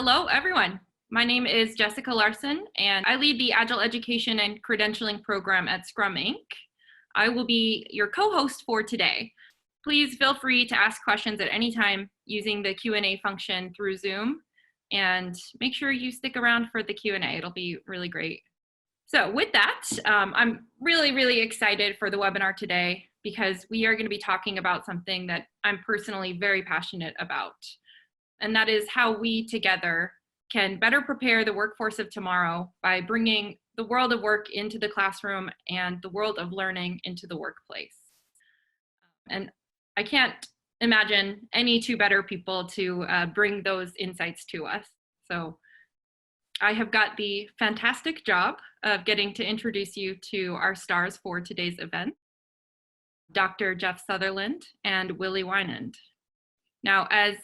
Hello, everyone. My name is Jessica Larson, and I lead the Agile Education and Credentialing Program at Scrum Inc. I will be your co-host for today. Please feel free to ask questions at any time using the Q&A function through Zoom, and make sure you stick around for the Q&A. It'll be really great. So with that, I'm really excited for the webinar today because we are going to be talking about something that I'm personally very passionate about. And that is how we together can better prepare the workforce of tomorrow by bringing the world of work into the classroom and the world of learning into the workplace. And I can't imagine any two better people to bring those insights to us. So I have got the fantastic job of getting to introduce you to our stars for today's event, Dr. Jeff Sutherland and Willy Wijnands. Now, as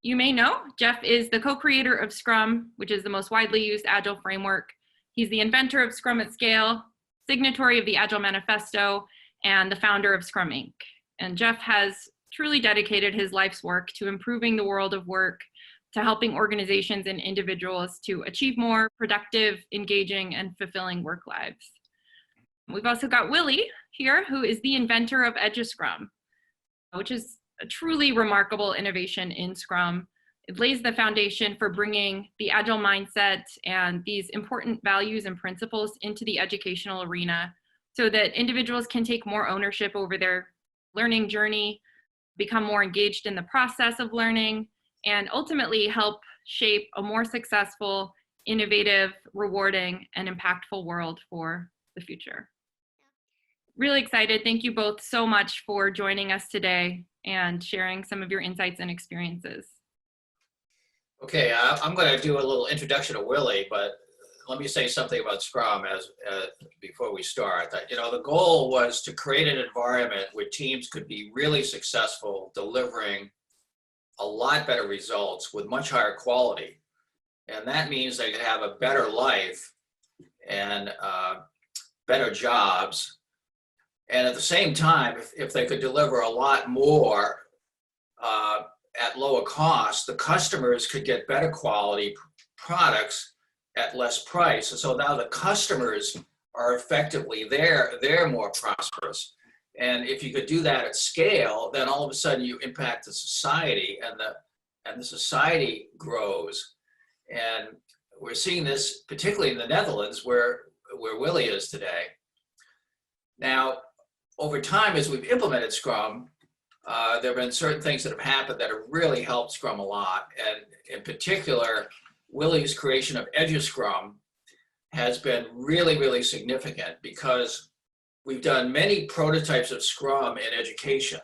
you may know, Jeff is the co-creator of Scrum, which is the most widely used Agile framework. He's the inventor of Scrum at Scale, signatory of the Agile Manifesto, and the founder of Scrum Inc. And Jeff has truly dedicated his life's work to improving the world of work, to helping organizations and individuals to achieve more productive, engaging, and fulfilling work lives. We've also got Willy here, who is the inventor of EduScrum, which is a truly remarkable innovation in Scrum. It lays the foundation for bringing the Agile mindset and these important values and principles into the educational arena so that individuals can take more ownership over their learning journey, become more engaged in the process of learning, and ultimately help shape a more successful, innovative, rewarding, and impactful world for the future. Really excited. Thank you both so much for joining us today and sharing some of your insights and experiences. Okay, I'm going to do a little introduction to Willy, but let me say something about Scrum before we start. The goal was to create an environment where teams could be really successful, delivering a lot better results with much higher quality. And that means they could have a better life and better jobs. And at the same time, if they could deliver a lot more at lower cost, the customers could get better quality products at less price. And so now the customers are effectively, they're more prosperous. And if you could do that at scale, then all of a sudden you impact the society, and the society grows. And we're seeing this particularly in the Netherlands, where Willy is today. Now, over time, as we've implemented Scrum, there have been certain things that have happened that have really helped Scrum a lot. And in particular, Willy's creation of EduScrum has been really significant because we've done many prototypes of Scrum in education,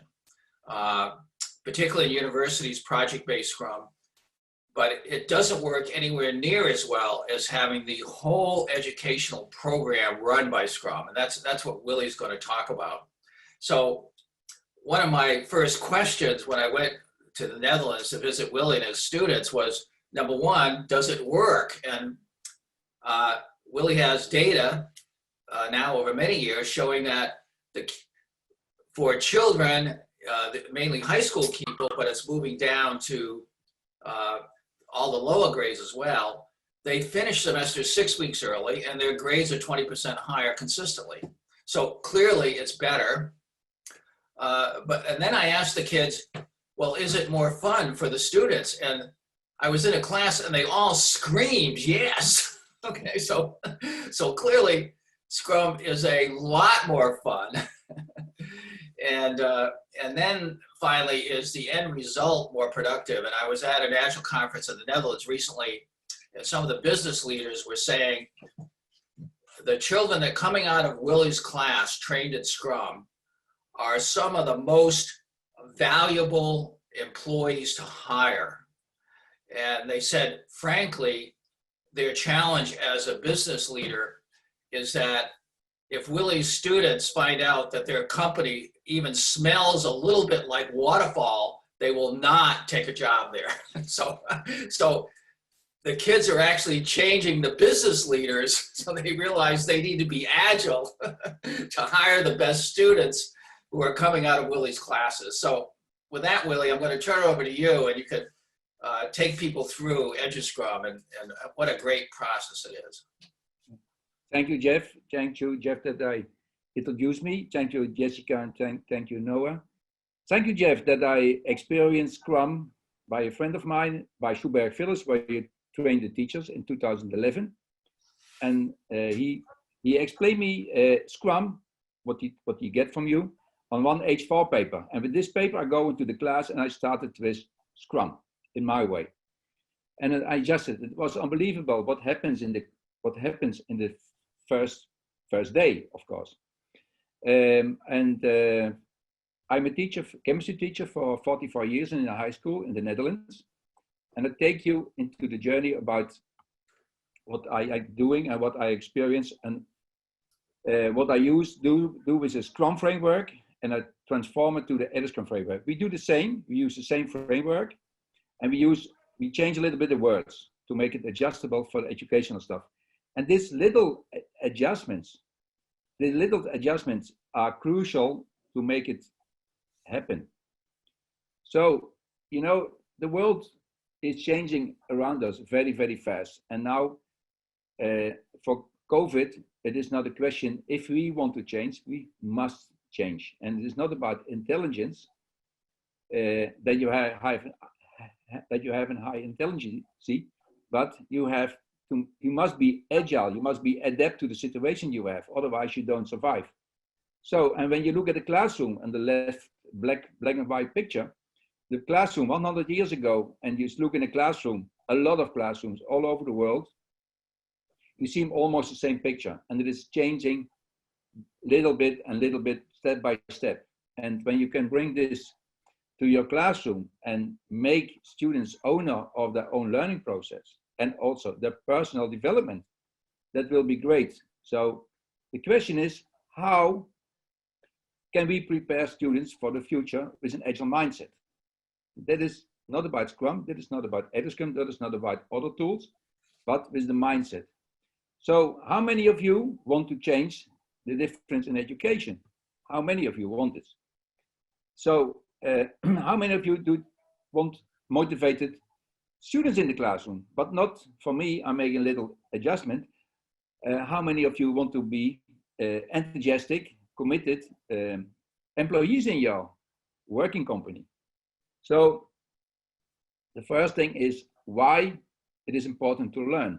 particularly in universities, project-based Scrum. But it doesn't work anywhere near as well as having the whole educational program run by Scrum. And that's what Willy's going to talk about. So one of my first questions when I went to the Netherlands to visit Willy and his students was, number one, does it work? And Willy has data now over many years showing that for children, mainly high school people, but it's moving down to all the lower grades as well, they finish semesters 6 weeks early and their grades are 20% higher consistently. So clearly it's better. And then I asked the kids, well, is it more fun for the students? And I was in a class and they all screamed, yes. Okay, so clearly Scrum is a lot more fun. And then finally, is the end result more productive? And I was at an Agile conference in the Netherlands recently, and some of the business leaders were saying the children that coming out of Willy's class trained in Scrum are some of the most valuable employees to hire. And they said, frankly, their challenge as a business leader is that if Willy's students find out that their company even smells a little bit like Waterfall, they will not take a job there. So the kids are actually changing the business leaders so they realize they need to be agile to hire the best students who are coming out of Willy's classes. So with that, Willy, I'm going to turn it over to you, and you can take people through EduScrum and what a great process it is. Thank you, Jeff. Thank you, Jeff, that I introduced me. Thank you, Jessica, and thank you, Noah. Thank you, Jeff, that I experienced Scrum by a friend of mine, by Schuberg Phyllis, where you trained the teachers in 2011. And he explained me Scrum, what you get from you, on one H4 paper. And with this paper, I go into the class and I started with Scrum in my way. And I just said, it was unbelievable what happens in the first day, of course. I'm a teacher, chemistry teacher for 44 years in a high school in the Netherlands. And I take you into the journey about what I am doing and what I experience and what I do with a Scrum framework, and I transform it to the EduScrum framework. We do the same, we use the same framework, and we change a little bit of words to make it adjustable for the educational stuff. And these little adjustments are crucial to make it happen. So, you know, the world is changing around us very, very fast. And now for COVID, it is not a question if we want to change, we must change. And it is not about intelligence that you have in high intelligence, but you must be agile, you must be adapt to the situation you have, otherwise you don't survive. So, and when you look at the classroom on the left, black and white picture, the classroom 100 years ago, and you look in a classroom, a lot of classrooms all over the world, you see almost the same picture, and it is changing little bit, step by step. And when you can bring this to your classroom and make students owner of their own learning process and also their personal development, that will be great. So the question is, how can we prepare students for the future with an agile mindset? That is not about Scrum, that is not about EduScrum, that is not about other tools, but with the mindset. So how many of you want to change the difference in education? How many of you want this? So how many of you want motivated students in the classroom? But not for me, I'm making a little adjustment. How many of you want to be enthusiastic, committed employees in your working company? So the first thing is why it is important to learn.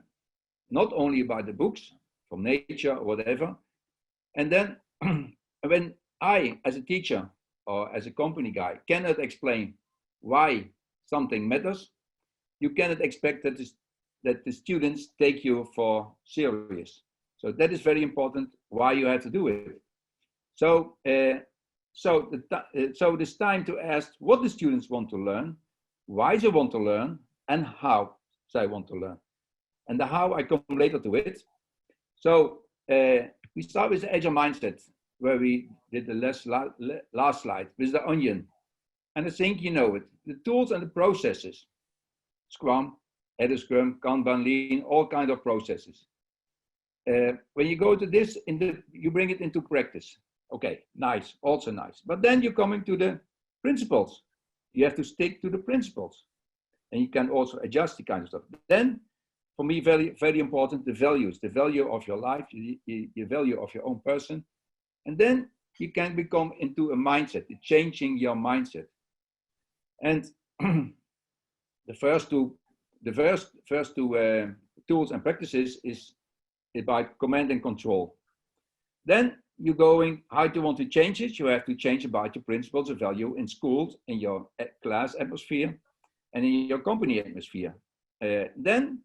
Not only about the books from nature or whatever. And then when I, as a teacher or as a company guy, cannot explain why something matters, you cannot expect that the students take you for serious. So that is very important why you have to do it. So, so it's time to ask what the students want to learn, why they want to learn, and how they want to learn. And the how I come later to it. So we start with the agile mindset, where we did the last slide with the onion. And I think you know it. The tools and the processes. Scrum, EduScrum, Kanban, Lean, all kinds of processes. When you go to this, you bring it into practice. Okay, nice, also nice. But then you're coming to the principles. You have to stick to the principles. And you can also adjust the kind of stuff. Then, for me, very, very important, the values, the value of your life, the value of your own person. And then you can become into a mindset, changing your mindset. And the first two tools and practices is about command and control. Then you're going, how do you want to change it? You have to change about your principles of value in schools, in your class atmosphere, and in your company atmosphere. Then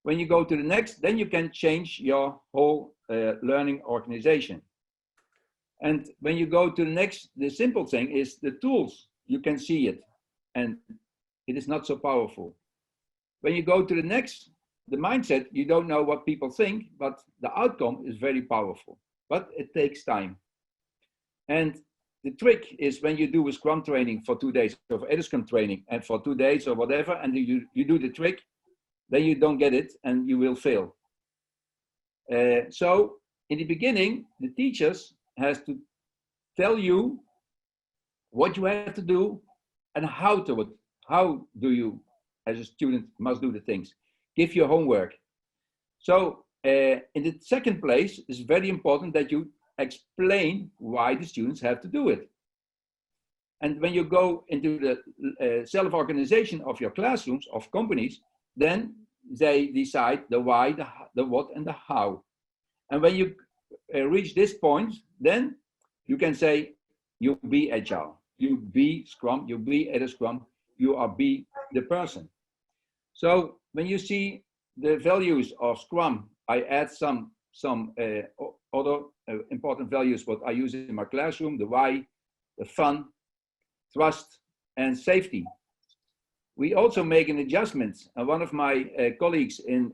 when you go to the next, then you can change your whole learning organization. And when you go to the next, the simple thing is the tools, you can see it, and it is not so powerful. When you go to the next, the mindset, you don't know what people think, but the outcome is very powerful, but it takes time. And the trick is when you do a Scrum training for 2 days, or EduScrum training, and for 2 days or whatever, and you do the trick, then you don't get it and you will fail. So in the beginning, the teachers has to tell you what you have to do and how do you as a student must do the things. Give your homework. So in the second place, it's very important that you explain why the students have to do it. And when you go into the self-organization of your classrooms, of companies, then they decide the why, the what, and the how. And when you reach this point, then you can say, you be agile, you be Scrum, you be EduScrum, you are be the person. So when you see the values of Scrum, I add some other important values what I use in my classroom: the why, the fun, trust, and safety. We also make an adjustment, and one of my colleagues in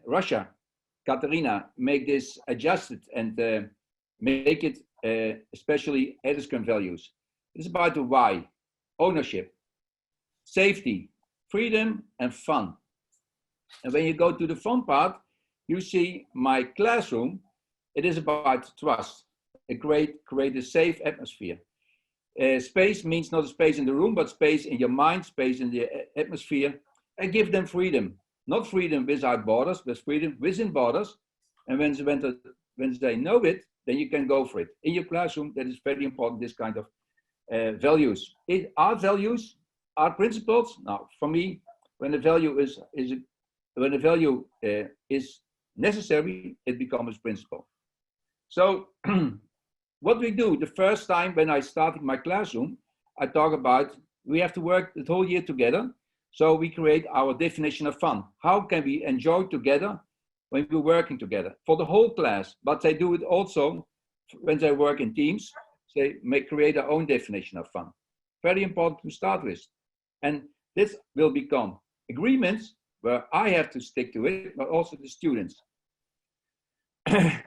Russia, Katerina, make this adjusted and make it especially EduScrum values. It's about the why: ownership, safety, freedom, and fun. And when you go to the fun part, you see my classroom. It is about trust, create a safe atmosphere. Space means not a space in the room, but space in your mind, space in the atmosphere, and give them freedom. Not freedom without borders, but freedom within borders. And when they know it, then you can go for it. In your classroom, that is very important, this kind of values. Are values, are principles? Now, for me, when the value is necessary, it becomes principle. So what we do the first time when I started my classroom, I talk about we have to work the whole year together. So we create our definition of fun. How can we enjoy together when we're working together for the whole class? But they do it also when they work in teams. They create their own definition of fun. Very important to start with. And this will become agreements where I have to stick to it, but also the students.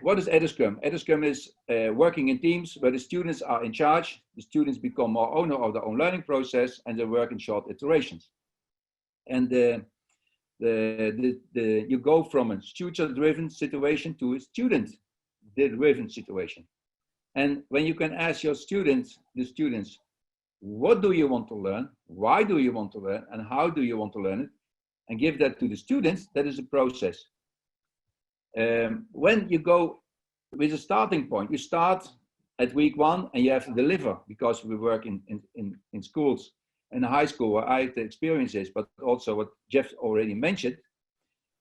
What is EduScrum? EduScrum is working in teams where the students are in charge. The students become more owner of their own learning process, and they work in short iterations. And you go from a teacher-driven situation to a student-driven situation. And when you can ask your students, what do you want to learn? Why do you want to learn? And how do you want to learn it? And give that to the students, that is a process. When you go with a starting point, you start at week 1 and you have to deliver, because we work in schools and high school where I have the experiences, but also what Jeff already mentioned,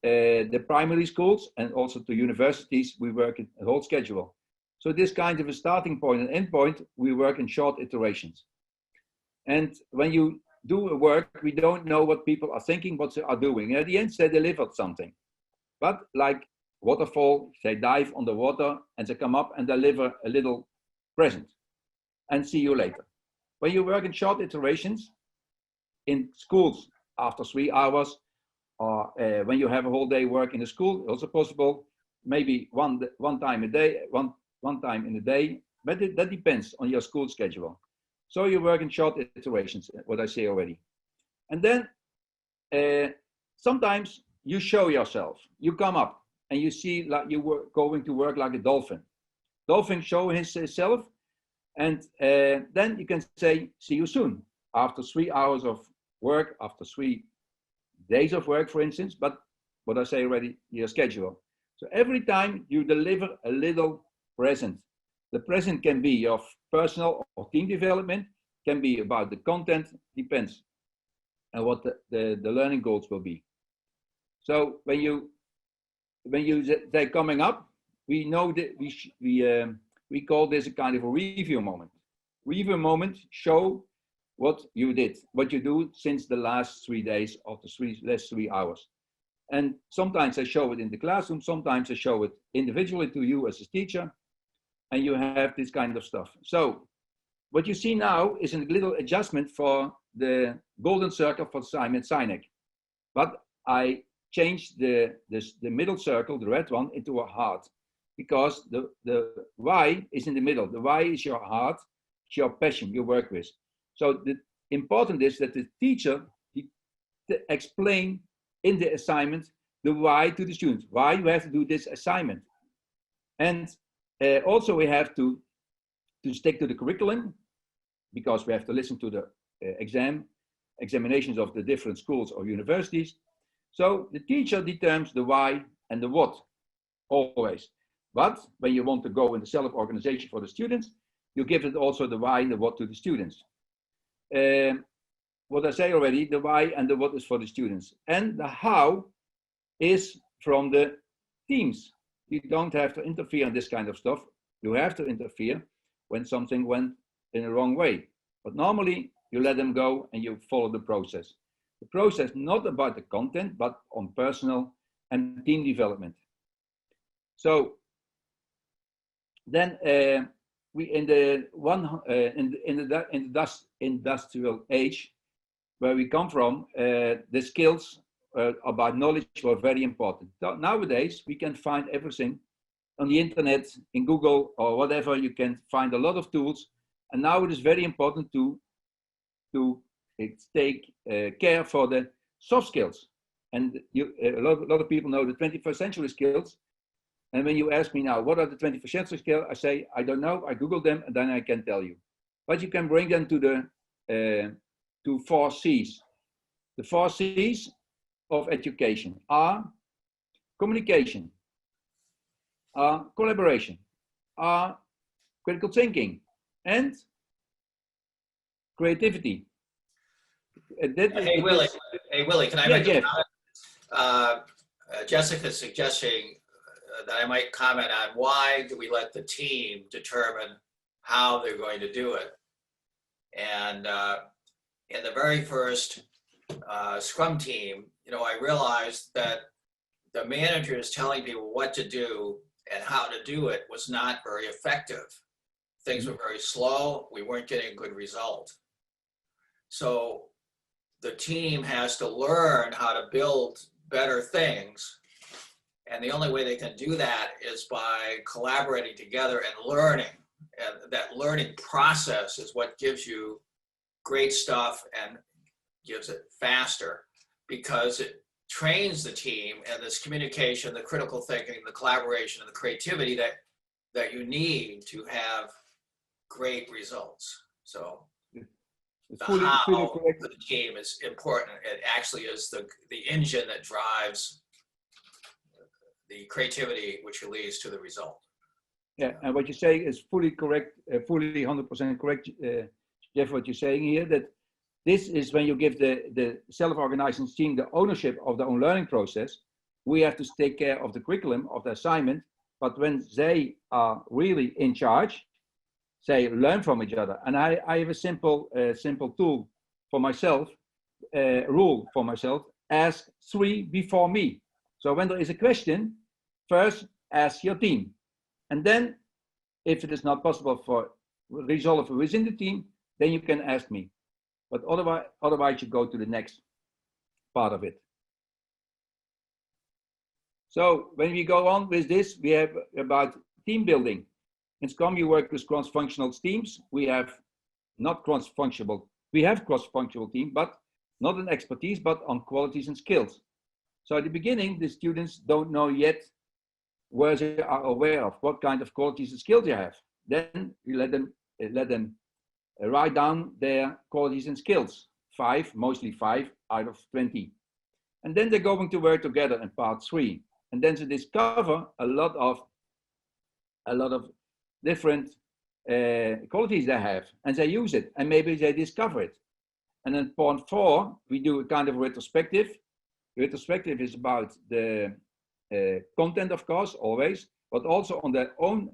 the primary schools and also to universities, we work in a whole schedule. So this kind of a starting point and end point, we work in short iterations. And when you do a work, we don't know what people are thinking, what they are doing. And at the end, they delivered something. But like waterfall, they dive on the water and they come up and deliver a little present and see you later. When you work in short iterations in schools after 3 hours, or when you have a whole day work in a school, also possible, maybe one time a day, one time in a day, but that depends on your school schedule. So you work in short iterations, what I say already. And then sometimes you show yourself, you come up and you see like you were going to work like a dolphin. Dolphin show himself, and then you can say, see you soon, after 3 hours of work, after 3 days of work, for instance, but what I say already, your schedule. So every time you deliver a little present. The present can be your personal or team development, can be about the content, depends on what the learning goals will be. So when they're coming up, we know that we call this a kind of a review moment. Review moment show what you did, what you do since the last 3 days of the last 3 hours. And sometimes I show it in the classroom, sometimes I show it individually to you as a teacher, and you have this kind of stuff. So what you see now is a little adjustment for the golden circle for Simon Sinek. But I changed the middle circle, the red one, into a heart, because the why is in the middle. The why is your heart, it's your passion, you work with. So the important is that the teacher explain in the assignment the why to the students, why you have to do this assignment. And also we have to stick to the curriculum, because we have to listen to the exam. examinations of the different schools or universities. So the teacher determines the why and the what, always. But when you want to go in the self-organization for the students, you give it also the why and the what to the students. What I say already, the why and the what is for the students. And the how is from the teams. You don't have to interfere in this kind of stuff. You have to interfere when something went in the wrong way. But normally you let them go and you follow the process. The process not about the content, but on personal and team development. So then we in the industrial age where we come from, the skills about knowledge were very important. So nowadays we can find everything on the internet, in Google or whatever. You can find a lot of tools, and now it is very important to take care for the soft skills. And a lot of people know the 21st century skills. And when you ask me now, what are the 21st century skills? I say, I don't know. I Google them and then I can tell you. But you can bring them to the to 4 C's. The 4 C's of education are communication, are collaboration, are critical thinking, and creativity. Hey, Willy, can I make a comment? Jessica's suggesting that I might comment on why do we let the team determine how they're going to do it. And in the very first Scrum team, I realized that the managers telling people what to do and how to do it was not very effective. Things were very slow. We weren't getting a good result. So the team has to learn how to build better things. And the only way they can do that is by collaborating together and learning. And that learning process is what gives you great stuff and gives it faster, because it trains the team and this communication, the critical thinking, the collaboration, and the creativity that you need to have great results. So the how for the team is important. It actually is the engine that drives the creativity, which leads to the result. Yeah, and what you say is fully correct, fully 100% correct, Jeff, what you're saying here, that this is when you give the self-organizing team the ownership of their own learning process. We have to take care of the curriculum, of the assignment, but when they are really in charge, they learn from each other. And I have a simple tool for myself, rule for myself: ask 3 before me. So when there is a question, first ask your team. And then if it is not possible for resolve within the team, then you can ask me. But otherwise you go to the next part of it. So when we go on with this, we have about team building. In Scrum, you work with cross-functional teams. We have not cross-functional. We have cross-functional team, but not an expertise, but on qualities and skills. So at the beginning, the students don't know yet where they are aware of what kind of qualities and skills they have. Then we let them write down their qualities and skills, mostly 5 out of 20. And then they're going to work together in part 3. And then they discover a lot of different qualities they have, and they use it, and maybe they discover it. And then part 4, we do a kind of retrospective. Retrospective is about the content, of course, always, but also on their own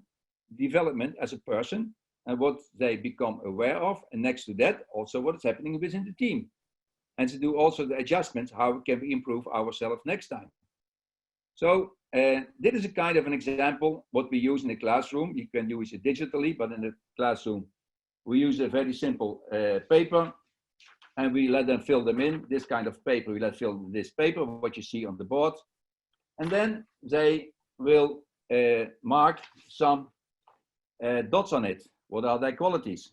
development as a person and what they become aware of. And next to that, also what is happening within the team. And to do also the adjustments, how can we improve ourselves next time. So this is a kind of an example what we use in the classroom. You can use it digitally, but in the classroom, we use a very simple paper, and we let them fill them in. This kind of paper, we let fill this paper, what you see on the board. And then they will mark some dots on it. What are their qualities?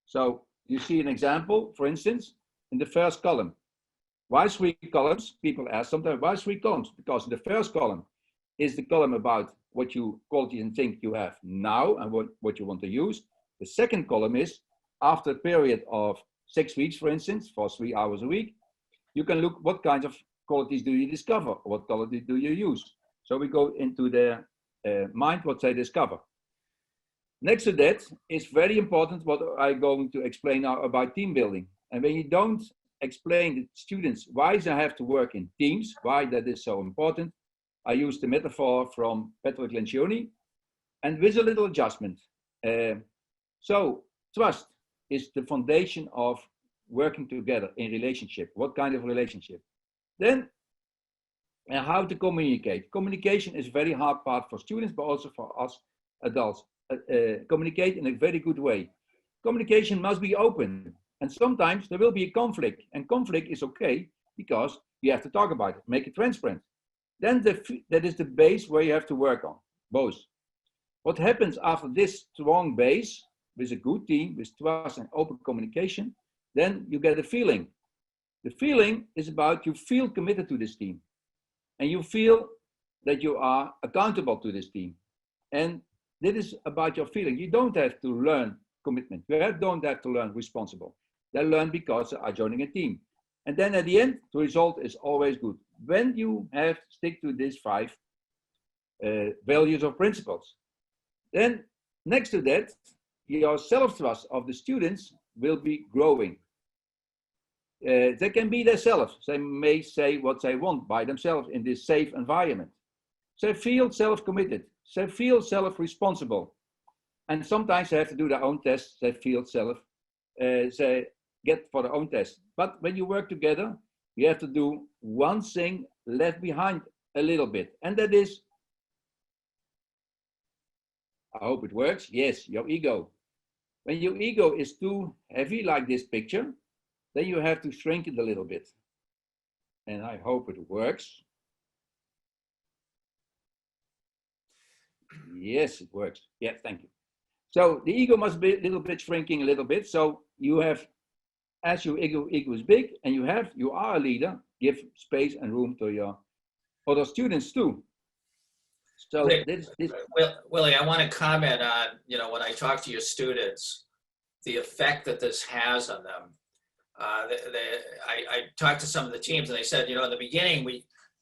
So you see an example, for instance, in the first column. Why 3 columns? People ask sometimes, why 3 columns? Because the first column is the column about what you qualities and think you have now and what you want to use. The second column is after a period of 6 weeks, for instance, for 3 hours a week, you can look what kinds of qualities do you discover, or what qualities do you use. So we go into their mind, what they discover. Next to that is very important what I'm going to explain now about team building. And when you don't explain to students why they have to work in teams, why that is so important, I use the metaphor from Patrick Lencioni, and with a little adjustment. So trust is the foundation of working together in relationship. What kind of relationship? Then how to communicate. Communication is a very hard part for students, but also for us adults. Communicate in a very good way. Communication must be open, and sometimes there will be a conflict, and conflict is okay because you have to talk about it, make it transparent. Then that is the base where you have to work on, both. What happens after this strong base, with a good team, with trust and open communication, then you get a feeling. The feeling is about you feel committed to this team, and you feel that you are accountable to this team. And that is about your feeling. You don't have to learn commitment. You don't have to learn responsible. They learn because they are joining a team. And then at the end, the result is always good. When you have stick to these 5 values or principles. Then next to that, your self-trust of the students will be growing. They can be themselves. They may say what they want by themselves in this safe environment. They feel self-committed. They feel self-responsible. And sometimes they have to do their own tests. They feel they get for their own tests. But when you work together, you have to do one thing left behind a little bit. And that is, I hope it works. Yes, your ego. When your ego is too heavy, like this picture, then you have to shrink it a little bit. And I hope it works. Yes, it works. Yeah, thank you. So the ego must be a little bit shrinking a little bit. So you have, as your ego is big and you are a leader, give space and room to your other students too. So Willy, I want to comment on, when I talk to your students, the effect that this has on them. I talked to some of the teams and they said, in the beginning,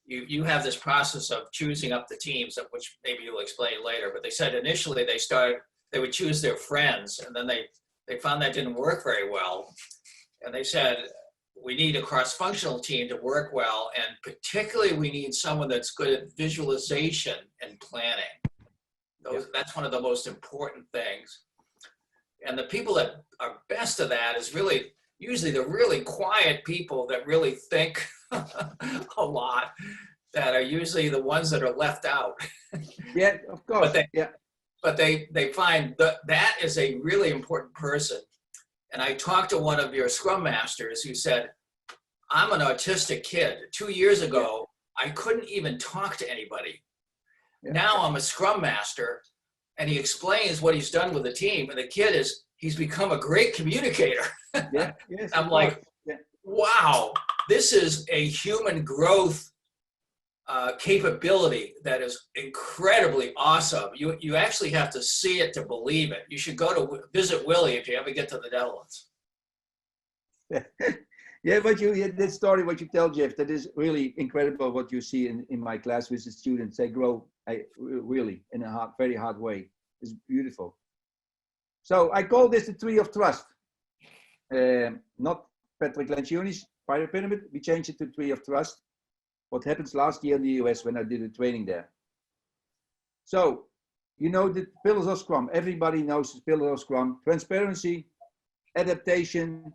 you have this process of choosing up the teams, which maybe you'll explain later, but they said initially they would choose their friends, and then they found that didn't work very well. And they said, we need a cross-functional team to work well, and particularly we need someone that's good at visualization and planning. That's one of the most important things. And the people that are best at that is usually the really quiet people that really think a lot, that are usually the ones that are left out. Yeah, of course. But they find that is a really important person. And I talked to one of your Scrum Masters who said, I'm an autistic kid. 2 years ago, I couldn't even talk to anybody. Yeah. Now I'm a Scrum Master, and he explains what he's done with the team. And the kid he's become a great communicator. Yeah. Yes, I'm like, wow, this is a human growth capability that is incredibly awesome. You actually have to see it to believe it. You should go to visit Willy if you ever get to the Netherlands. Yeah, but that story, what you tell, Jeff, that is really incredible what you see in my class with the students. They grow really in a very hard way. It's beautiful. So I call this the tree of trust. Not Patrick Lencioni's pyramid. We changed it to tree of trust. What happens last year in the US when I did a training there. So, the pillars of Scrum. Everybody knows the pillars of Scrum. Transparency, adaptation,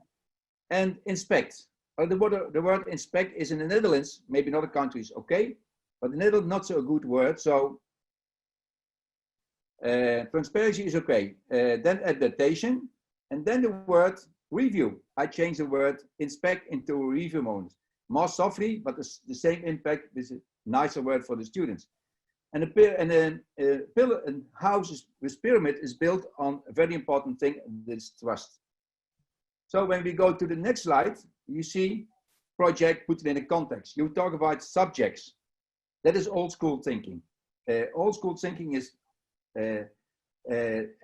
and inspect. The word inspect is in the Netherlands, maybe in other countries, okay? But in the Netherlands, not so a good word. So, transparency is okay. Then adaptation, and then the word review. I changed the word inspect into a review moment. More softly, but the same impact with a nicer word for the students. And a house with pyramid is built on a very important thing, this trust. So when we go to the next slide, you see project put it in a context. You talk about subjects. That is old school thinking. Old school thinking is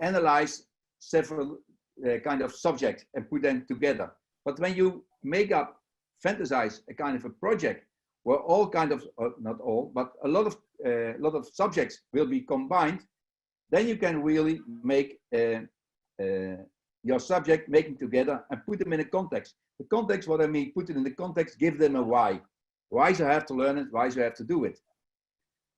analyze several kind of subjects and put them together. But when you fantasize a kind of a project where all kind of, not all, but a lot of subjects will be combined, then you can really make your subject, making together and put them in a context. The context, what I mean, put it in the context, give them a why. Why do I have to learn it? Why do I have to do it?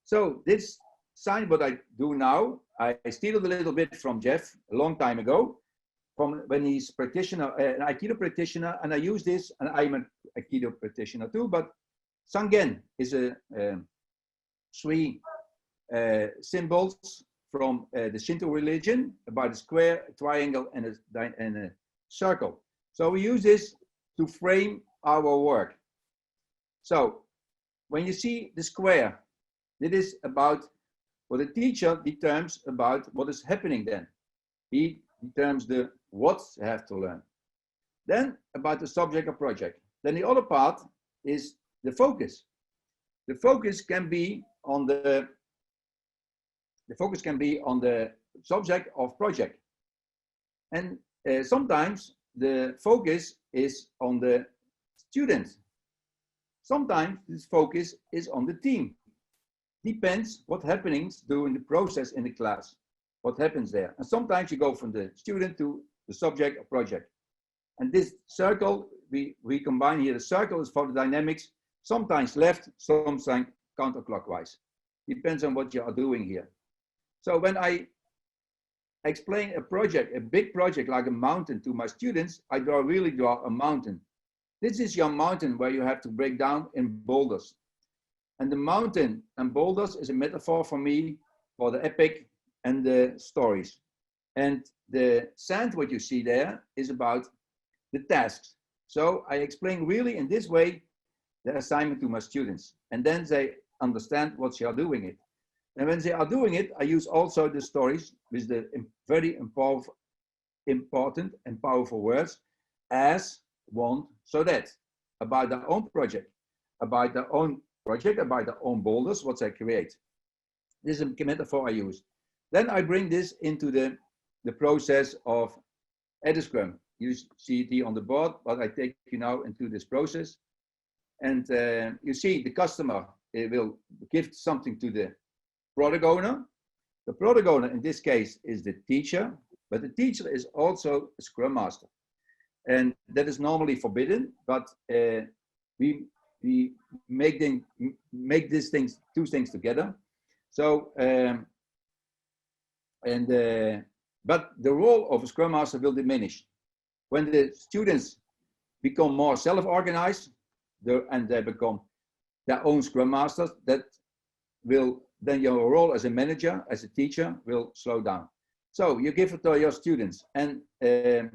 So this sign, what I do now, I steal it a little bit from Jeff a long time ago, from when he's practitioner, an Aikido practitioner, and I use this, and I'm an Aikido practitioner too, but Sangen is a three symbols from the Shinto religion about a square, a triangle, and a circle. So we use this to frame our work. So when you see the square, it is about what the teacher determines about what is happening then. He determines the what you have to learn. Then about the subject or project. Then the other part is the focus. The focus can be on the subject of project. And sometimes the focus is on the student. Sometimes this focus is on the team. Depends what happenings during the process in the class, what happens there. And sometimes you go from the student to the subject or project. And this circle, we combine here, the circle is for the dynamics, sometimes left, sometimes counterclockwise. Depends on what you are doing here. So when I explain a project, a big project like a mountain to my students, I really draw a mountain. This is your mountain where you have to break down in boulders. And the mountain and boulders is a metaphor for me for the epic and the stories. And the sand, what you see there, is about the tasks. So I explain really in this way the assignment to my students. And then they understand what they are doing it. And when they are doing it, I use also the stories with the very important and powerful words, as, want, so that, about their own project, about their own boulders, what they create. This is a metaphor I use. Then I bring this into the process of EduScrum. You see it here on the board, but I take you now into this process. And you see the customer will give something to the product owner. The product owner in this case is the teacher, but the teacher is also a Scrum Master. And that is normally forbidden, but we make these things, two things together. So, but the role of a Scrum Master will diminish. When the students become more self-organized and they become their own Scrum Masters, that will, then your role as a manager, as a teacher will slow down. So you give it to your students. And the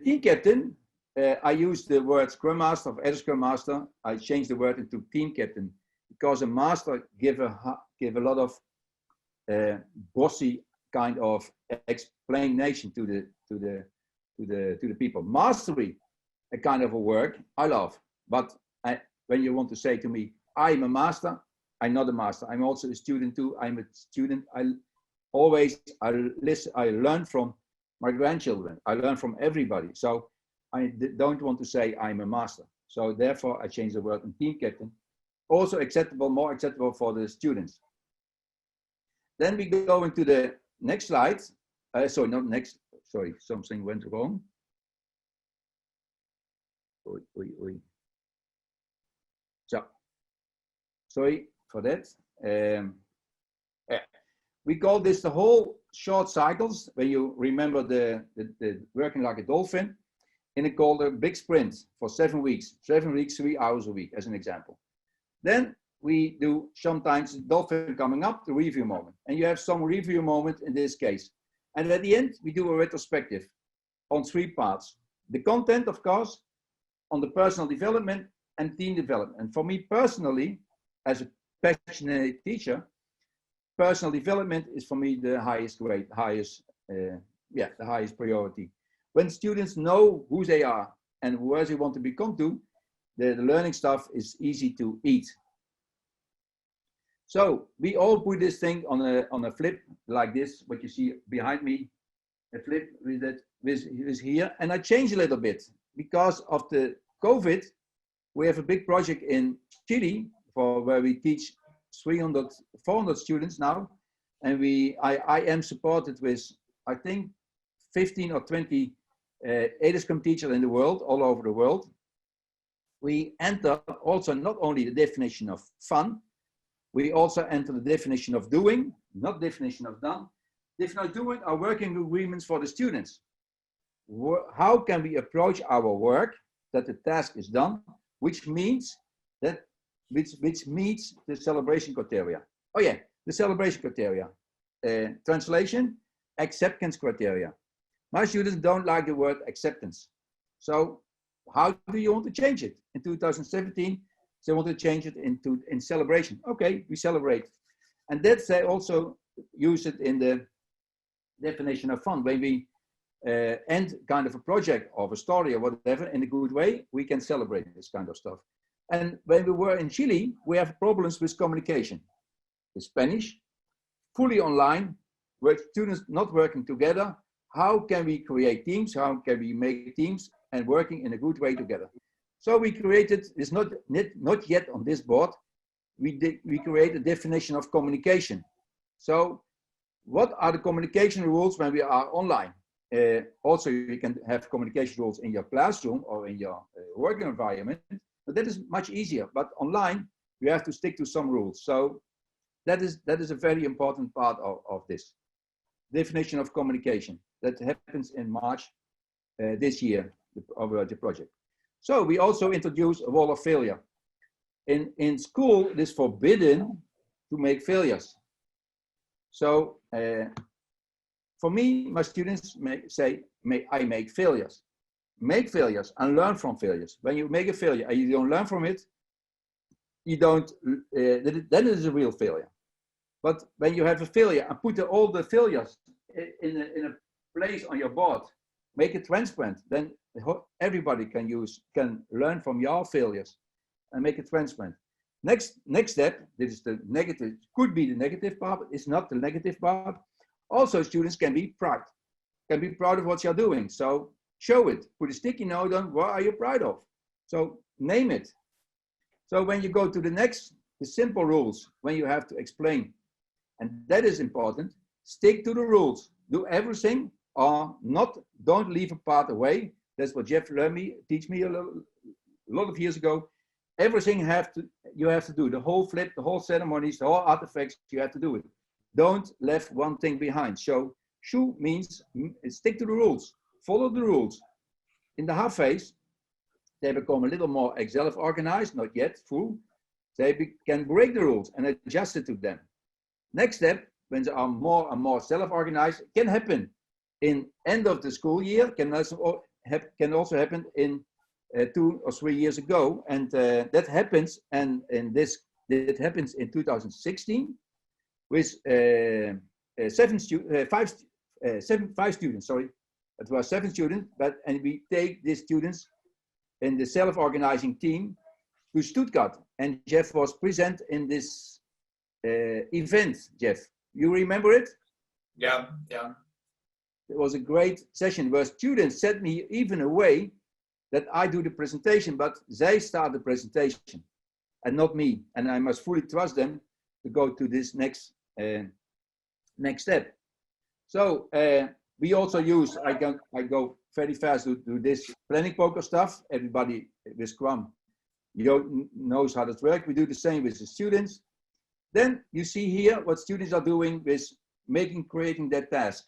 team captain, I use the word Scrum Master of EduScrum Master. I changed the word into team captain because a master give a lot of bossy kind of explanation to the people. Mastery, a kind of a work I love, but when you want to say to me, I'm a master, I'm not a master. I'm also a student too. I'm a student. I learn from my grandchildren. I learn from everybody. So I don't want to say I'm a master. So therefore I change the word in team captain. Also acceptable, more acceptable for the students. Then we go into the next slide. Sorry, not next. Sorry, something went wrong. So, sorry for that. We call this the whole short cycles, when you remember the working like a dolphin, and it called a big sprint for 7 weeks. 7 weeks, 3 hours a week, as an example. Then we do sometimes dolphin coming up, the review moment. And you have some review moment in this case. And at the end, we do a retrospective on 3 parts. The content, of course, on the personal development and team development. And for me personally, as a passionate teacher, personal development is for me the highest grade, the highest priority. When students know who they are and where they want to become to, the learning stuff is easy to eat. So we all put this thing on a flip like this, what you see behind me, a flip with that with here, and I changed a little bit because of the COVID. We have a big project in Chile where we teach 300, 400 students now, and I am supported with, I think, 15 or 20 EduScrum teachers in the world, all over the world. We enter also not only the definition of fun, we also enter the definition of doing, not definition of done. Definition of doing are working agreements for the students. How can we approach our work that the task is done, which means that which meets the celebration criteria. Oh yeah, the celebration criteria. Translation, acceptance criteria. My students don't like the word acceptance. So how do you want to change it? In 2017, they want to change it in celebration. Okay, we celebrate. And that they also use it in the definition of fun. When we end kind of a project or a story or whatever in a good way, we can celebrate this kind of stuff. And when we were in Chile, we have problems with communication. In Spanish, fully online, with students not working together. How can we create teams? How can we make teams and working in a good way together? So we created, it's not yet on this board, we create a definition of communication. So what are the communication rules when we are online? Also, you can have communication rules in your classroom or in your working environment, but that is much easier. But online, you have to stick to some rules. So that is a very important part of this definition of communication that happens in March this year of the project. So we also introduced a wall of failure. In school, it is forbidden to make failures. So for me, my students I make failures. Make failures and learn from failures. When you make a failure and you don't learn from it, you don't, then it is a real failure. But when you have a failure and put all the failures in a place on your board, make it transparent, then everybody can learn from your failures and make it transparent. Next step, this is the negative, could be the negative part, but it's not the negative part. Also, students can be proud of what you're doing. So show it, put a sticky note on, what are you proud of? So name it. So when you go to the simple rules, when you have to explain, and that is important, stick to the rules, do everything or not, don't leave a part away. That's what Jeff teach me a lot of years ago. Everything you have to do, the whole flip, the whole ceremonies, the whole artifacts, you have to do it. Don't leave one thing behind. So shoe means stick to the rules, follow the rules. In the half phase, they become a little more self-organized, not yet full. They can break the rules and adjust it to them. Next step, when they are more and more self-organized, it can happen in end of the school year, can also happen in 2 or 3 years ago, and that happens. And it happens in 2016 with 5 students. Sorry, it was 7 students, and we take these students in the self-organizing team to Stuttgart, and Jeff was present in this event. Jeff, you remember it? Yeah. It was a great session where students sent me even away that I do the presentation, but they start the presentation and not me. And I must fully trust them to go to this next step. So we also use, I go very fast to do this planning poker stuff. Everybody with Scrum knows how that works. We do the same with the students. Then you see here what students are doing with creating their task,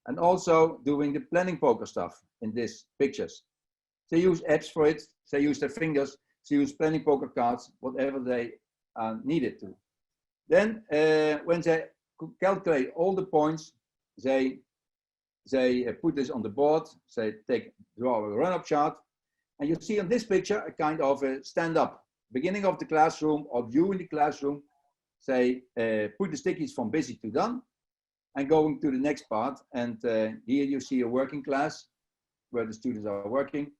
and also doing the planning poker stuff in these pictures. They use apps for it. They use their fingers. They use planning poker cards, whatever they are needed to. Then when they calculate all the points, they put this on the board. They draw a run-up chart. And you see on this picture a kind of a stand-up. Beginning of the classroom or view in the classroom. They put the stickies from busy to done and going to the next part. And here you see a working class where the students are working.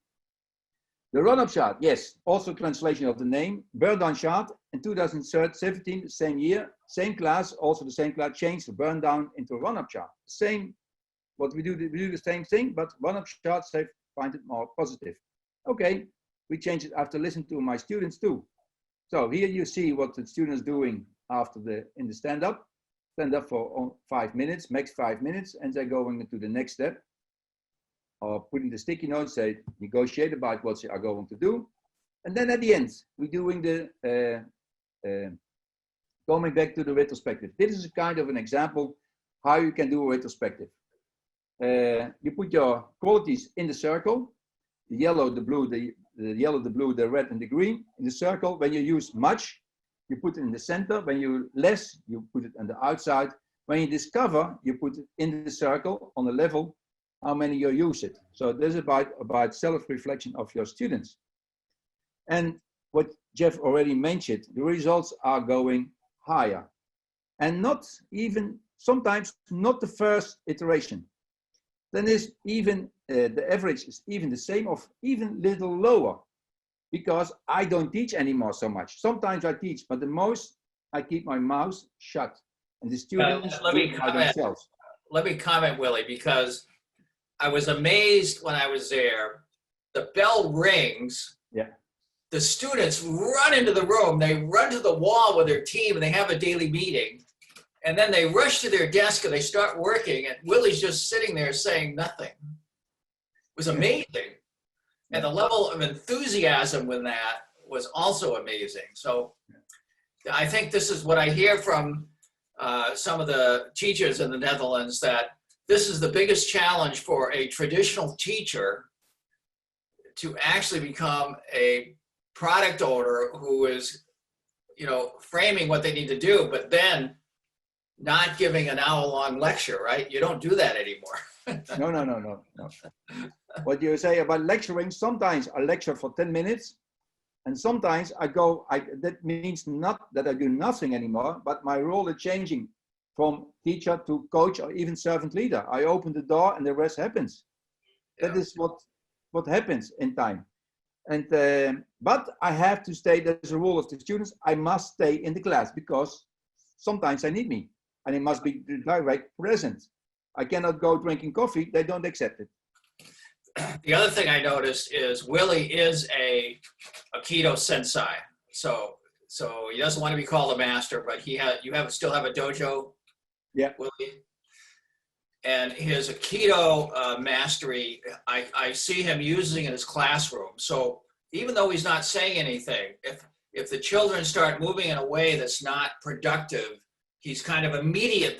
The run-up chart, yes, also translation of the name. Burn down chart in 2017, the same year, same class, also the same class, changed the burn down into a run-up chart. Same What we do the same thing, but one of shots they find it more positive. Okay, we change it after listening to my students too. So here you see what the students doing after in the stand up for 5 minutes, max 5 minutes, and they're going into the next step, or putting the sticky notes, they negotiate about what they are going to do. And then at the end, we're doing the going back to the retrospective. This is a kind of an example how you can do a retrospective. You put your qualities in the circle, the yellow, the blue, the yellow, the blue, the red, and the green in the circle. When you use much, you put it in the center. When you less, you put it on the outside. When you discover, you put it in the circle on the level, how many you use it. So this is about self-reflection of your students. And what Jeff already mentioned, the results are going higher. And not even, sometimes not the first iteration. Then is even, the average is even the same or even little lower, because I don't teach anymore so much. Sometimes I teach, but the most I keep my mouth shut, and the students do it by themselves. Let me comment, Willy, because I was amazed when I was there. The bell rings. Yeah. The students run into the room. They run to the wall with their team, and they have a daily meeting. And then they rush to their desk and they start working, and Willy's just sitting there saying nothing. It was amazing. And the level of enthusiasm with that was also amazing. So I think this is what I hear from some of the teachers in the Netherlands, that this is the biggest challenge for a traditional teacher to actually become a product owner who is, framing what they need to do, but then not giving an hour-long lecture, right? You don't do that anymore. No. What you say about lecturing, sometimes I lecture for 10 minutes, and sometimes that means not that I do nothing anymore, but my role is changing from teacher to coach or even servant leader. I open the door and the rest happens. Yeah. That is what happens in time. And but I have to stay, there's a rule of the students, I must stay in the class because sometimes they need me. And it must be direct present. I cannot go drinking coffee, they don't accept it. The other thing I noticed is Willy is a Aikido sensei. So he doesn't want to be called a master, but you still have a dojo, yeah, Willy. And his Aikido mastery, I see him using in his classroom. So even though he's not saying anything, if the children start moving in a way that's not productive, he's kind of immediate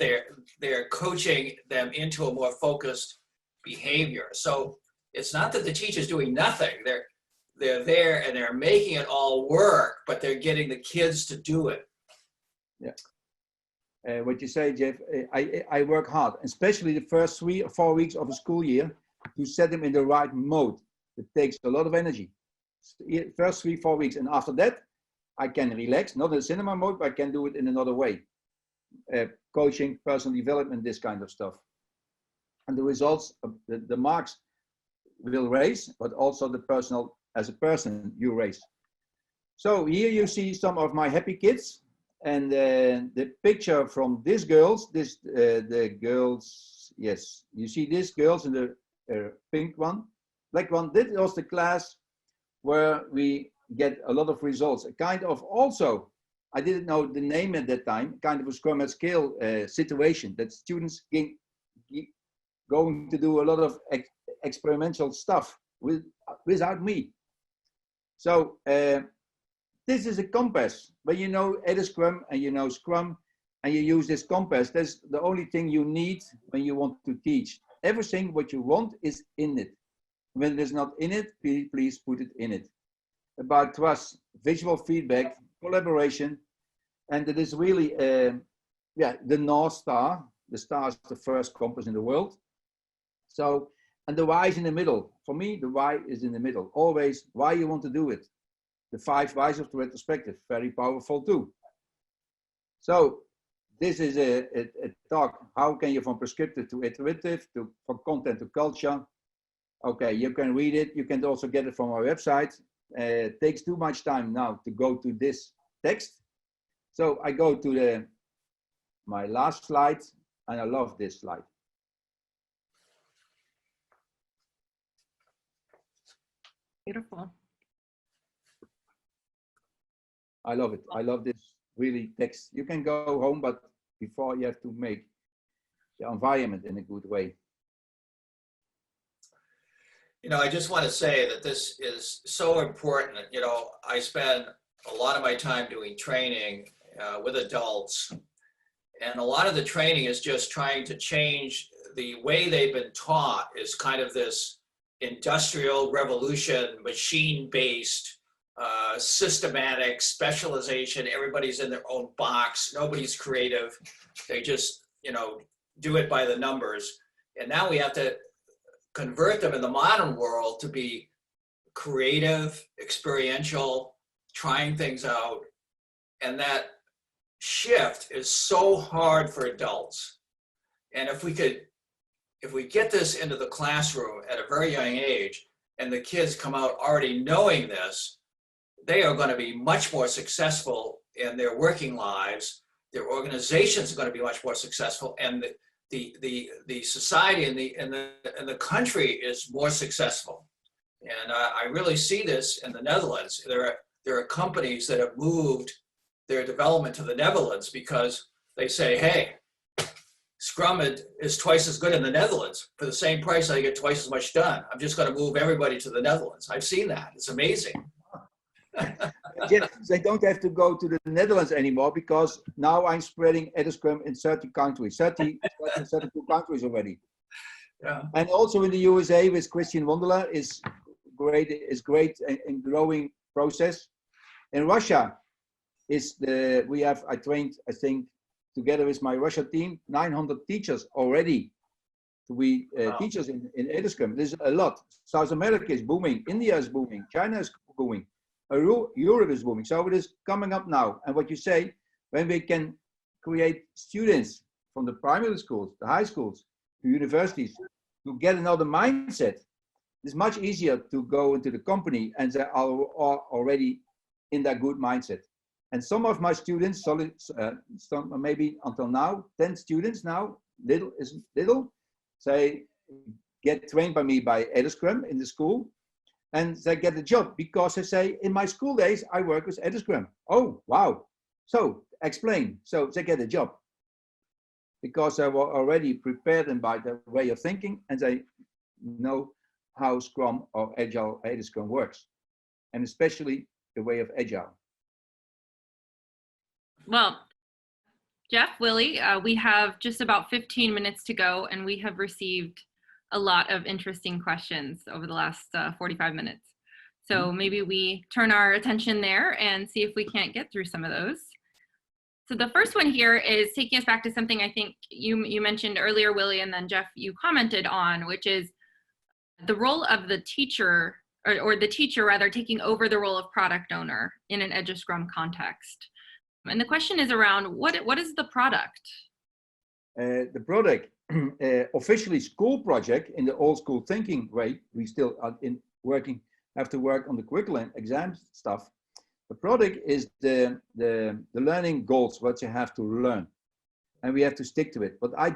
they're coaching them into a more focused behavior. So it's not that the teacher's doing nothing. They're there and they're making it all work, but they're getting the kids to do it. Yeah. What you say, Jeff, I work hard, especially the first 3 or 4 weeks of a school year, to set them in the right mode. It takes a lot of energy. First 3 or 4 weeks, and after that, I can relax, not in cinema mode, but I can do it in another way. Coaching, personal development, this kind of stuff. And the results, the marks will raise, but also the personal, as a person, you raise. So here you see some of my happy kids. And the picture from these girls, the girls, yes, you see these girls in the pink one, black one. This was the class where we get a lot of results. A kind of also, I didn't know the name at that time, kind of a Scrum at Scale situation that students going to do a lot of experimental stuff without me. So this is a compass. When you know EduScrum and you know Scrum and you use this compass, that's the only thing you need when you want to teach. Everything what you want is in it. When it is not in it, please put it in it. About trust, visual feedback, collaboration, and it is really, the North Star. The star is the first compass in the world. So, and the why is in the middle. For me, the why is in the middle. Always why you want to do it. The 5 whys of the retrospective, very powerful too. So this is a talk, how can you from prescriptive to iterative, from content to culture. Okay, you can read it. You can also get it from our website. It takes too much time now to go to this text. So I go to my last slide, and I love this slide. Beautiful. I love it. I love this really text. You can go home, but before you have to make the environment in a good way. You know, I just want to say that this is so important. You know, I spend a lot of my time doing training with adults, and a lot of the training is just trying to change the way they've been taught is kind of this industrial revolution, machine-based, systematic specialization. Everybody's in their own box. Nobody's creative. They just, you know, do it by the numbers. And now we have to convert them in the modern world to be creative, experiential, trying things out. And that shift is so hard for adults. And if we get this into the classroom at a very young age, and the kids come out already knowing this, they are going to be much more successful in their working lives. Their organizations are going to be much more successful, and the society and the country is more successful. And I really see this in the Netherlands. There are companies that have moved their development to the Netherlands because they say, hey, Scrum is twice as good in the Netherlands. For the same price, I get twice as much done. I'm just going to move everybody to the Netherlands. I've seen that. It's amazing. Yes, they don't have to go to the Netherlands anymore because now I'm spreading EduScrum in 30 countries, 32 countries already. Yeah. And also in the USA with Christian Wunderler is great in growing process. In Russia I trained, I think, together with my Russia team, 900 teachers already to be teachers in EduScrum. This is a lot. South America is booming, India is booming, China is booming. Europe is booming, so it is coming up now. And what you say, when we can create students from the primary schools, the high schools, to universities, to get another mindset, it's much easier to go into the company and they are already in that good mindset. And some of my students, some maybe until now, 10 students now, little, they get trained by me by EduScrum in the school. And they get a job because they say, in my school days, I work with EduScrum. Oh, wow. So explain. So they get a job because they were already prepared and by their way of thinking, and they know how Scrum or Agile EduScrum works, and especially the way of Agile. Well, Jeff, Willy, we have just about 15 minutes to go, and we have received a lot of interesting questions over the last 45 minutes. So maybe we turn our attention there and see if we can't get through some of those. So the first one here is taking us back to something I think you mentioned earlier, Willy, and then Jeff, you commented on, which is the role of the teacher, or the teacher rather, taking over the role of product owner in an EduScrum context. And the question is around what is the product? The product, officially school project in the old school thinking way, we still are have to work on the curriculum exam stuff. The product is the learning goals, what you have to learn, and we have to stick to it. What I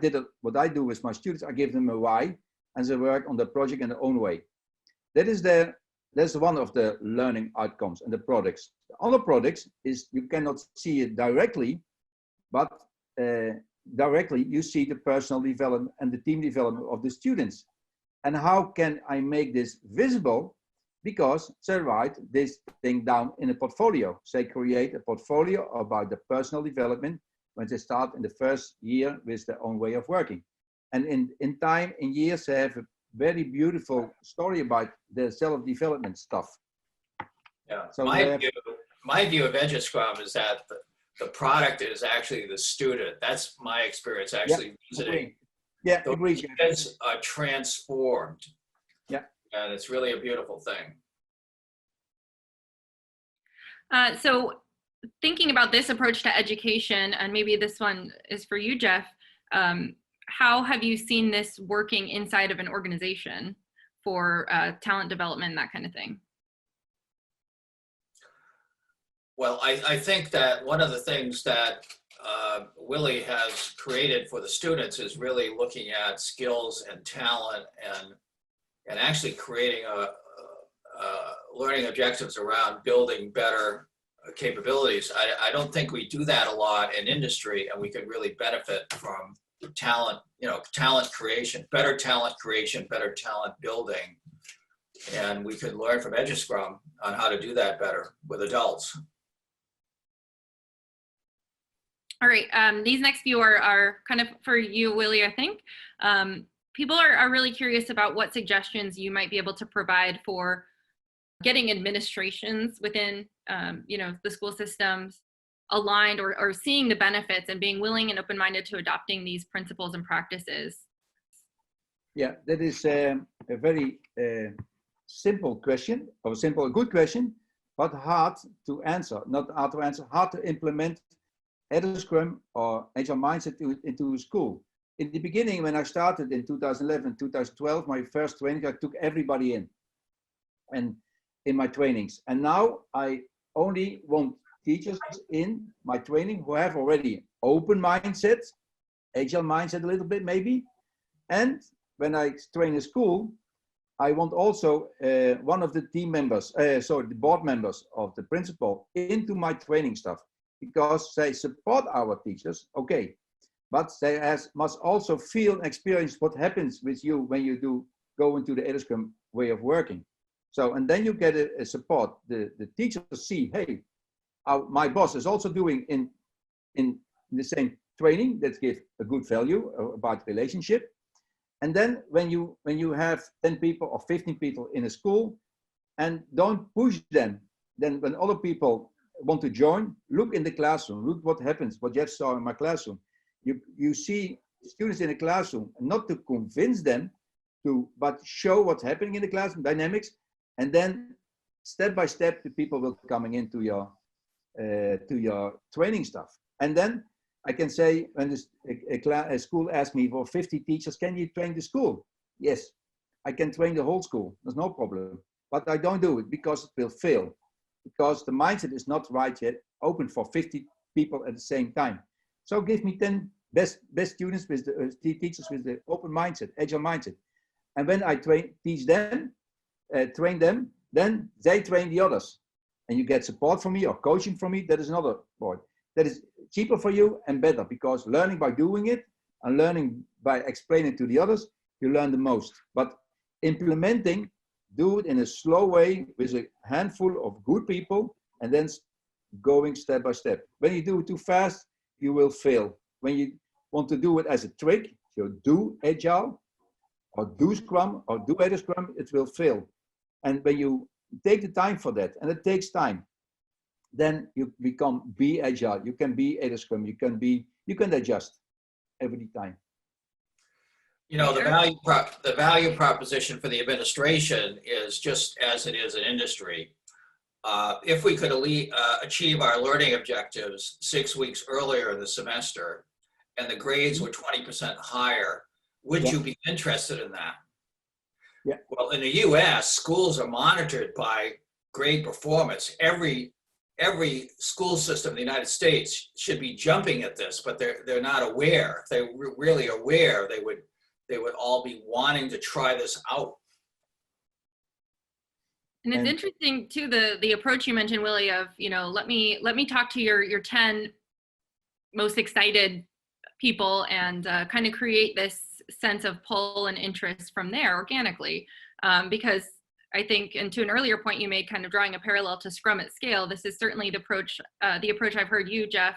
do with my students, I give them a why, and they work on the project in their own way. That's one of the learning outcomes and the products. The other products is you cannot see it directly, but directly you see the personal development and the team development of the students. And how can I make this visible? Because they write this thing down in a portfolio. They create a portfolio about the personal development when they start in the first year with their own way of working. And in years, they have a very beautiful story about the self-development stuff. Yeah, so my view of EduScrum is that the product is actually the student. That's my experience actually visiting. Yeah, the agree. kids are transformed. Yeah. And it's really a beautiful thing. So thinking about this approach to education, and maybe this one is for you, Jeff, how have you seen this working inside of an organization for talent development, that kind of thing? Well, I think that one of the things that Willy has created for the students is really looking at skills and talent and actually creating a learning objectives around building better capabilities. I don't think we do that a lot in industry, and we could really benefit from talent, talent creation, better talent building. And we could learn from EduScrum on how to do that better with adults. All right, these next few are kind of for you, Willy, I think. People are really curious about what suggestions you might be able to provide for getting administrations within, the school systems aligned or seeing the benefits and being willing and open-minded to adopting these principles and practices. Yeah, that is a very simple question, or a good question, but hard to answer. Not hard to answer, hard to implement EduScrum or Agile Mindset into school. In the beginning, when I started in 2011, 2012, my first training, I took everybody in my trainings. And now I only want teachers in my training who have already open mindset, Agile mindset a little bit maybe. And when I train a school, I want also one of the team members, the board members of the principal into my training stuff, because they support our teachers, okay, but they must also feel and experience what happens with you when you go into the EduScrum way of working. So, and then you get a support. The teachers see, hey, my boss is also doing in the same training that gives a good value about relationship. And then when you have 10 people or 15 people in a school, and don't push them, then when other people want to join, look in the classroom, look what happens, what Jeff saw in my classroom. You see students in the classroom, not to convince them but show what's happening in the classroom dynamics, and then step by step the people will coming into your training stuff. And then I can say, when a school asks me for 50 teachers, can you train the school? Yes, I can train the whole school, there's no problem. But I don't do it because it will fail. Because the mindset is not right yet, open for 50 people at the same time. So give me 10 best students with the teachers with the open mindset, agile mindset. And when I train them, then they train the others. And you get support from me or coaching from me, that is another point. That is cheaper for you and better, because learning by doing it and learning by explaining to the others, you learn the most. But implementing, do it in a slow way with a handful of good people, and then going step by step. When you do it too fast, you will fail. When you want to do it as a trick, so do Agile or do Scrum or do EduScrum, it will fail. And when you take the time for that, and it takes time, then you be Agile. You can be EduScrum. You can adjust every time. The value proposition for the administration is just as it is in industry. If we could achieve our learning objectives 6 weeks earlier in the semester, and the grades were 20% higher, would you be interested in that? Yeah. Well, in the US, schools are monitored by grade performance. Every school system in the United States should be jumping at this, but they're not aware. If they were really aware, they would all be wanting to try this out. And it's interesting too, the approach you mentioned, Willy, of, let me talk to your 10 most excited people and kind of create this sense of pull and interest from there organically. Because I think, and to an earlier point you made, kind of drawing a parallel to Scrum at scale, this is certainly the approach I've heard you, Jeff,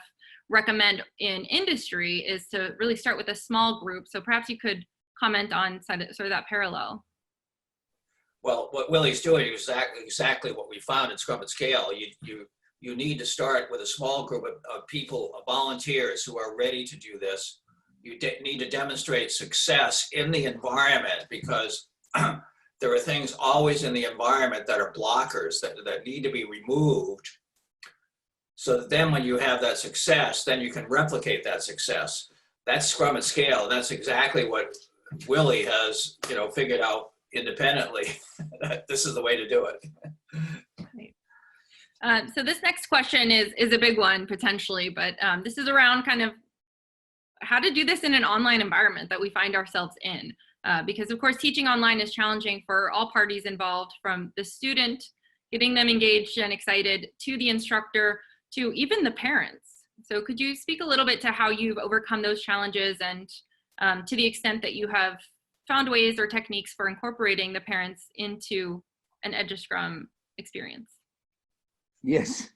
recommend in industry, is to really start with a small group. So perhaps you could comment on sort of that parallel. Well, what Willy's doing is exactly what we found in Scrum at Scale. You need to start with a small group of people, volunteers who are ready to do this. You need to demonstrate success in the environment, because there are things always in the environment that are blockers that need to be removed. So that then when you have that success, then you can replicate that success. That's Scrum at Scale. That's exactly what Willy has, figured out independently. This is the way to do it. So this next question is a big one potentially, but this is around kind of how to do this in an online environment that we find ourselves in. because of course teaching online is challenging for all parties involved, from the student, getting them engaged and excited, to the instructor, to even the parents. So could you speak a little bit to how you've overcome those challenges, and to the extent that you have found ways or techniques for incorporating the parents into an EduScrum experience? Yes,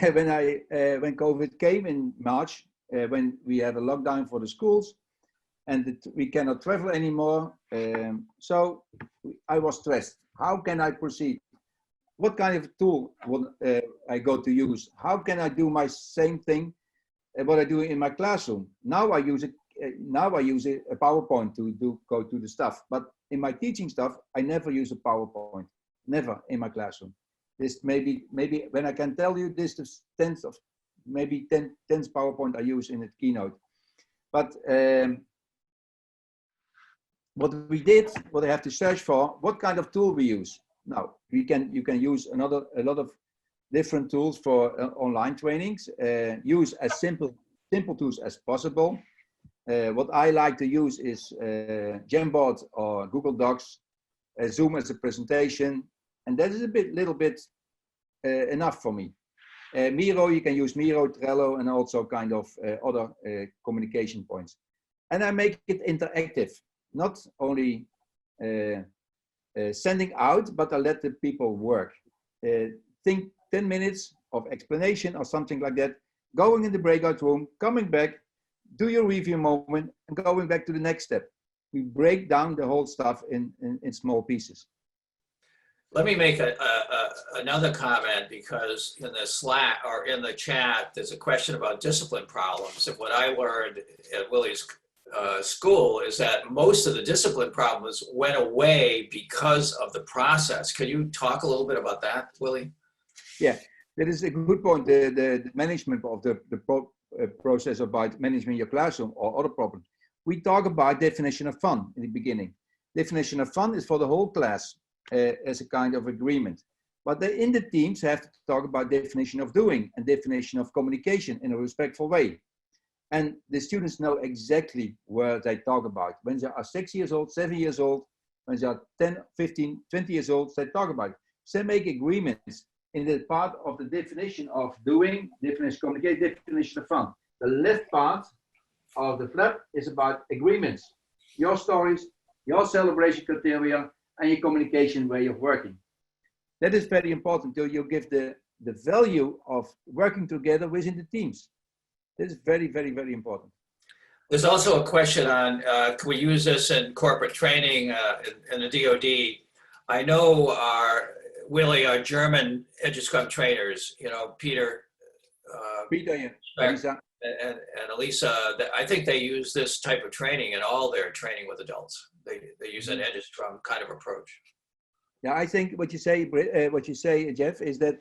when COVID came in March, when we had a lockdown for the schools, and we cannot travel anymore, so I was stressed. How can I proceed? What kind of tool would I go to use? How can I do my same thing what I do in my classroom? Now I use it. Now I use a PowerPoint to go to the stuff. But in my teaching stuff, I never use a PowerPoint. Never in my classroom. This maybe when I can tell you this, the tenth of maybe 10th PowerPoint I use in a Keynote. But what we did, what I have to search for, what kind of tool we use. Now you can use a lot of different tools for online trainings. Use as simple tools as possible. What I like to use is Jamboard or Google Docs, Zoom as a presentation, and that is little bit enough for me. Miro, you can use Miro, Trello, and also kind of other communication points. And I make it interactive, not only sending out, but I let the people work. Think 10 minutes of explanation or something like that, going in the breakout room, coming back, do your review moment, and going back to the next step. We break down the whole stuff in small pieces. Let me make another comment, because in the Slack or in the chat, there's a question about discipline problems. And what I learned at Willy's school is that most of the discipline problems went away because of the process. Can you talk a little bit about that, Willy? Yeah, that is a good point. The management of the process about managing your classroom or other problems. We talk about definition of fun in the beginning. Definition of fun is for the whole class as a kind of agreement. But in the teams have to talk about definition of doing and definition of communication in a respectful way. And the students know exactly what they talk about. When they are 6 years old, 7 years old, when they are 10, 15, 20 years old, they talk about it. So they make agreements in the part of the definition of doing, definition of communication, definition of fun. The left part of the flap is about agreements, your stories, your celebration criteria, and your communication way of working. That is very important till you give the value of working together within the teams. This is very, very, very important. There's also a question on, can we use this in corporate training in the DoD? I know Willy, our German EduScrum trainers, you know, Peter, yeah. And Elisa, I think they use this type of training in all their training with adults. They use an EduScrum kind of approach. Yeah, I think what you say, Jeff, is that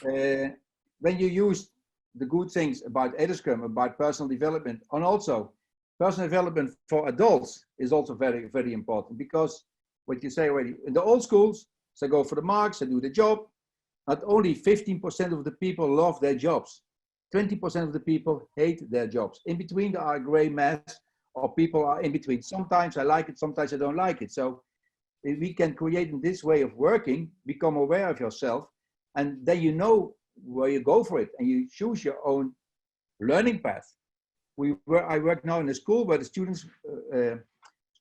when you use the good things about EduScrum, about personal development, and also personal development for adults is also very, very important, because what you say already, in the old schools, they go for the marks, they do the job. Not only 15% of the people love their jobs, 20% of the people hate their jobs. In between, there are gray mass, or people are in between. Sometimes I like it, sometimes I don't like it. So if we can create in this way of working, become aware of yourself, and then you know where you go for it, and you choose your own learning path. I work now in a school where the students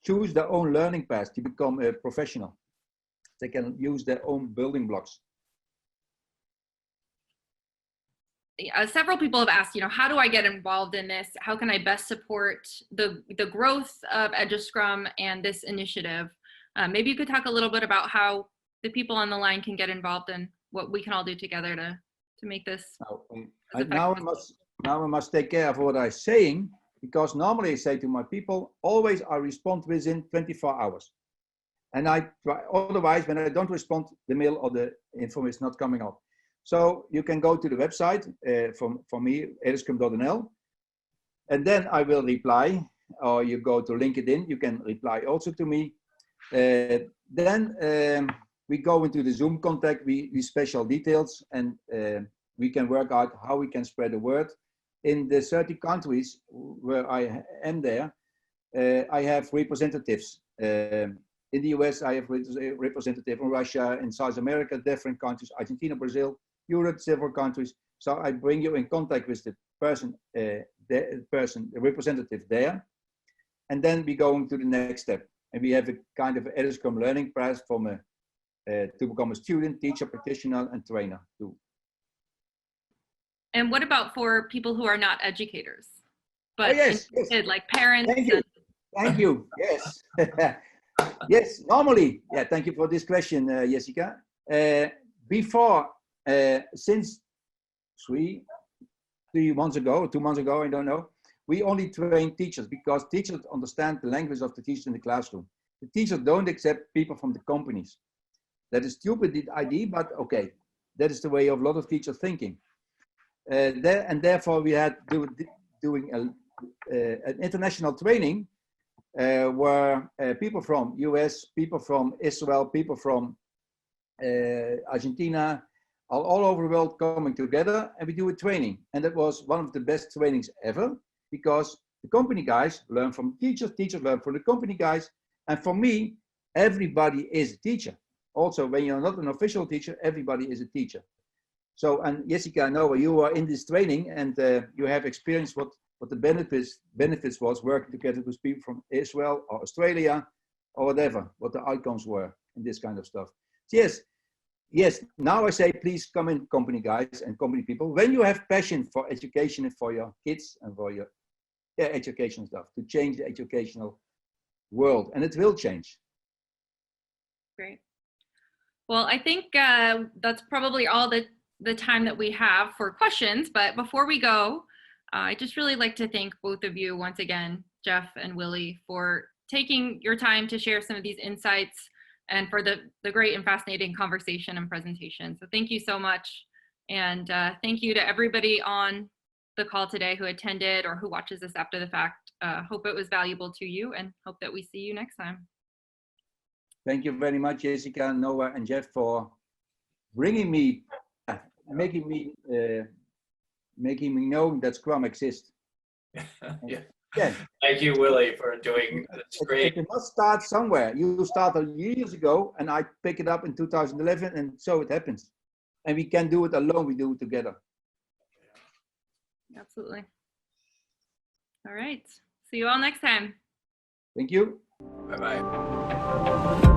choose their own learning path to become a professional. They can use their own building blocks. Several people have asked, you know, how do I get involved in this? How can I best support the growth of EduScrum and this initiative? Maybe you could talk a little bit about how the people on the line can get involved and what we can all do together to make this. Now I must take care of what I'm saying, because normally I say to my people, always I respond within 24 hours. And I try, otherwise, when I don't respond, the mail or the info is not coming up. So you can go to the website from me, eduscrum.nl, and then I will reply, or you go to LinkedIn, you can reply also to me. Then we go into the Zoom contact, we special details, and we can work out how we can spread the word. In the 30 countries where I am there, I have representatives In the US, I have a representative in Russia, in South America, different countries, Argentina, Brazil, Europe, several countries. So I bring you in contact with the representative there. And then we going to the next step. And we have a kind of EduScrum learning platform to become a student, teacher, practitioner, and trainer too. And what about for people who are not educators, but yes. like parents? Thank you. Thank you. Yes. Yes, normally. Yeah, thank you for this question, Jessica. Before, since 3 months ago, or 2 months ago, I don't know, we only train teachers because teachers understand the language of the teacher in the classroom. The teachers don't accept people from the companies. That is stupid idea, but okay. That is the way of a lot of teachers thinking. And therefore we had doing an international training where people from US, people from Israel, people from Argentina, all over the world coming together, and we do a training. And that was one of the best trainings ever, because the company guys learn from teachers, teachers learn from the company guys. And for me, everybody is a teacher. Also, when you're not an official teacher, everybody is a teacher. So, and Jessica, I know you are in this training and you have experienced what the benefits was working together with people from Israel or Australia or whatever, what the outcomes were in this kind of stuff. So yes, now I say, please come in, company guys and company people. When you have passion for education and for your kids and for your education stuff, to change the educational world, and it will change. Great. Well, I think that's probably all the time that we have for questions, but before we go, I'd just really like to thank both of you once again, Jeff and Willy, for taking your time to share some of these insights and for the great and fascinating conversation and presentation. So thank you so much. And thank you to everybody on the call today who attended or who watches this after the fact. Hope it was valuable to you and hope that we see you next time. Thank you very much, Jessica, Noah, and Jeff, for bringing me, making me know that Scrum exists. Yeah. Yeah. Thank you, Willy, for doing this great. It must start somewhere. You started years ago, and I picked it up in 2011, and so it happens. And we can do it alone, we do it together. Absolutely. All right. See you all next time. Thank you. Bye-bye.